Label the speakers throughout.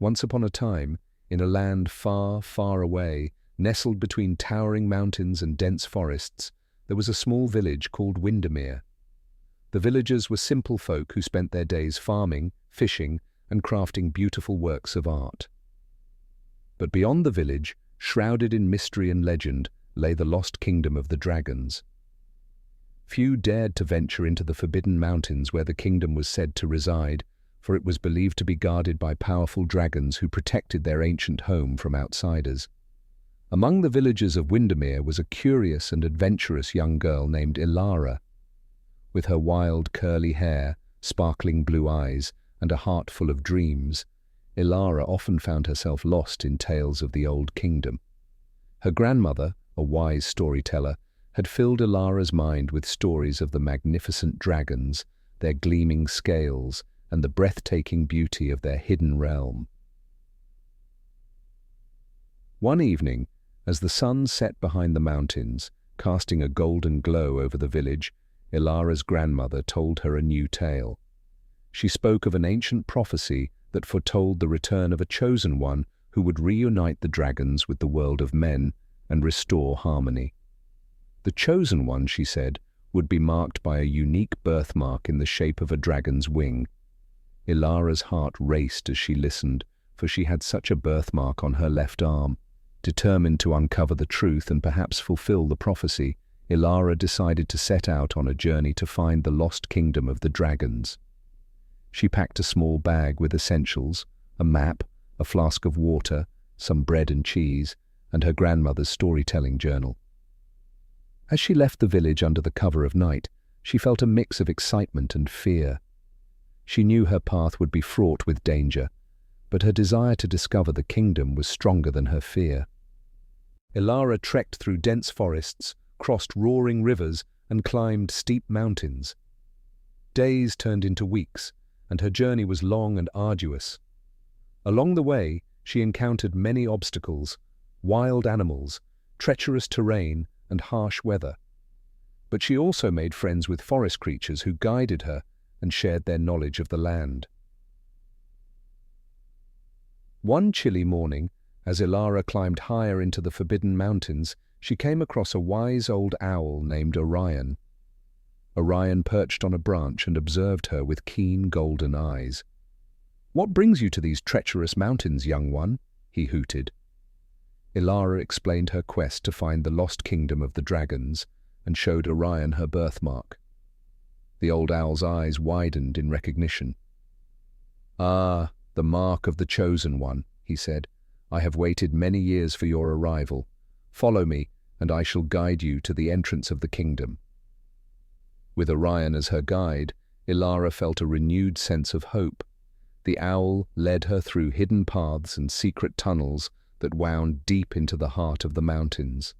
Speaker 1: Once upon a time, in a land far, far away, nestled between towering mountains and dense forests, there was a small village called Windermere. The villagers were simple folk who spent their days farming, fishing, and crafting beautiful works of art. But beyond the village, shrouded in mystery and legend, lay the lost kingdom of the dragons. Few dared to venture into the forbidden mountains where the kingdom was said to reside, for it was believed to be guarded by powerful dragons who protected their ancient home from outsiders. Among the villagers of Windermere was a curious and adventurous young girl named Ilara. With her wild, curly hair, sparkling blue eyes, and a heart full of dreams, Ilara often found herself lost in tales of the old kingdom. Her grandmother, a wise storyteller, had filled Ilara's mind with stories of the magnificent dragons, their gleaming scales, and the breathtaking beauty of their hidden realm. One evening, as the sun set behind the mountains, casting a golden glow over the village, Ilara's grandmother told her a new tale. She spoke of an ancient prophecy that foretold the return of a chosen one who would reunite the dragons with the world of men and restore harmony. The chosen one, she said, would be marked by a unique birthmark in the shape of a dragon's wing. Ilara's heart raced as she listened, for she had such a birthmark on her left arm. Determined to uncover the truth and perhaps fulfill the prophecy, Ilara decided to set out on a journey to find the lost kingdom of the dragons. She packed a small bag with essentials, a map, a flask of water, some bread and cheese, and her grandmother's storytelling journal. As she left the village under the cover of night, she felt a mix of excitement and fear. She knew her path would be fraught with danger, but her desire to discover the kingdom was stronger than her fear. Ilara trekked through dense forests, crossed roaring rivers, and climbed steep mountains. Days turned into weeks, and her journey was long and arduous. Along the way, she encountered many obstacles, wild animals, treacherous terrain, and harsh weather. But she also made friends with forest creatures who guided her and shared their knowledge of the land. One chilly morning, as Ilara climbed higher into the forbidden mountains, she came across a wise old owl named Orion. Orion perched on a branch and observed her with keen golden eyes. "What brings you to these treacherous mountains, young one?" he hooted. Ilara explained her quest to find the lost kingdom of the dragons and showed Orion her birthmark. The old owl's eyes widened in recognition. "Ah, the mark of the chosen one," he said. "I have waited many years for your arrival. Follow me, and I shall guide you to the entrance of the kingdom." With Orion as her guide, Ilara felt a renewed sense of hope. The owl led her through hidden paths and secret tunnels that wound deep into the heart of the mountains.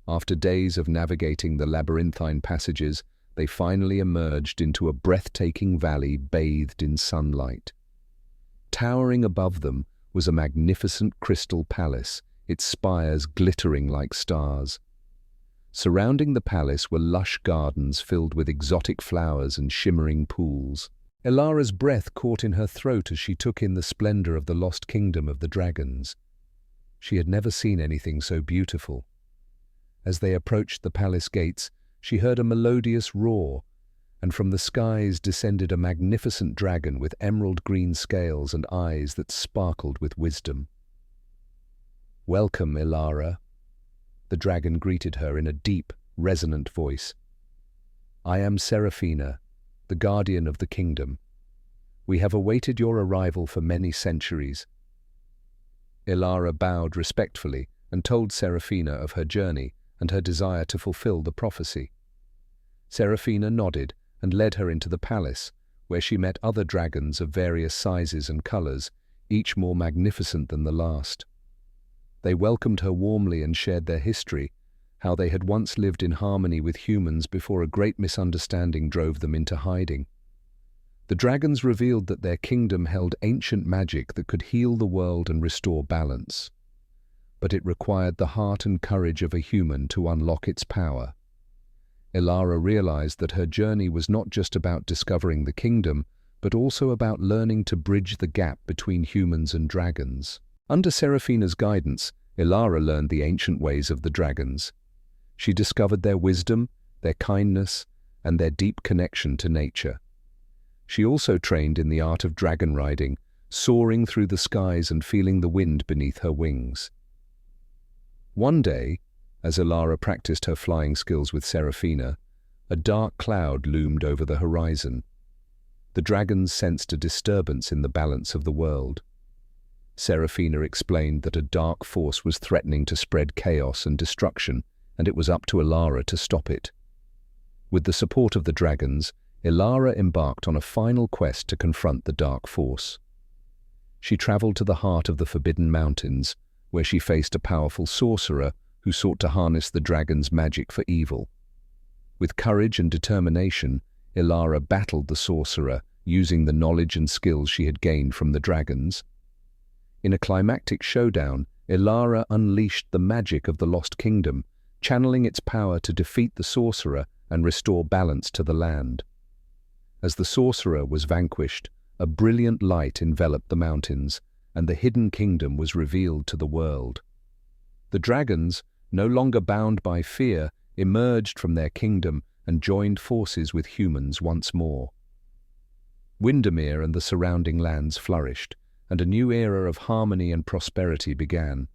Speaker 1: After days of navigating the labyrinthine passages, they finally emerged into a breathtaking valley bathed in sunlight. Towering above them was a magnificent crystal palace, its spires glittering like stars. Surrounding the palace were lush gardens filled with exotic flowers and shimmering pools. Ilara's breath caught in her throat as she took in the splendor of the lost kingdom of the dragons. She had never seen anything so beautiful. As they approached the palace gates, she heard a melodious roar, and from the skies descended a magnificent dragon with emerald-green scales and eyes that sparkled with wisdom. "Welcome, Ilara," the dragon greeted her in a deep, resonant voice. "I am Seraphina, the guardian of the kingdom. We have awaited your arrival for many centuries." Ilara bowed respectfully and told Seraphina of her journey and her desire to fulfill the prophecy. Seraphina nodded and led her into the palace, where she met other dragons of various sizes and colors, each more magnificent than the last. They welcomed her warmly and shared their history, how they had once lived in harmony with humans before a great misunderstanding drove them into hiding. The dragons revealed that their kingdom held ancient magic that could heal the world and restore balance. But it required the heart and courage of a human to unlock its power. Ilara realized that her journey was not just about discovering the kingdom, but also about learning to bridge the gap between humans and dragons. Under Seraphina's guidance, Ilara learned the ancient ways of the dragons. She discovered their wisdom, their kindness, and their deep connection to nature. She also trained in the art of dragon riding, soaring through the skies and feeling the wind beneath her wings. One day, as Ilara practiced her flying skills with Seraphina, a dark cloud loomed over the horizon. The dragons sensed a disturbance in the balance of the world. Seraphina explained that a dark force was threatening to spread chaos and destruction, and it was up to Ilara to stop it. With the support of the dragons, Ilara embarked on a final quest to confront the dark force. She traveled to the heart of the Forbidden Mountains, where she faced a powerful sorcerer who sought to harness the dragon's magic for evil. With courage and determination, Ilara battled the sorcerer, using the knowledge and skills she had gained from the dragons. In a climactic showdown, Ilara unleashed the magic of the Lost Kingdom, channeling its power to defeat the sorcerer and restore balance to the land. As the sorcerer was vanquished, a brilliant light enveloped the mountains, and the hidden kingdom was revealed to the world. The dragons, no longer bound by fear, emerged from their kingdom and joined forces with humans once more. Windermere and the surrounding lands flourished, and a new era of harmony and prosperity began.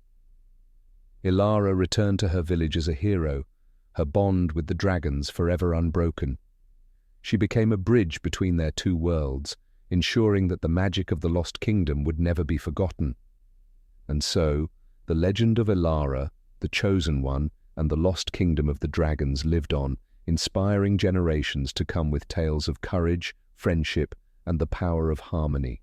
Speaker 1: Ilara returned to her village as a hero, her bond with the dragons forever unbroken. She became a bridge between their two worlds, ensuring that the magic of the Lost Kingdom would never be forgotten. And so, the legend of Ilara, the Chosen One, and the Lost Kingdom of the Dragons lived on, inspiring generations to come with tales of courage, friendship, and the power of harmony.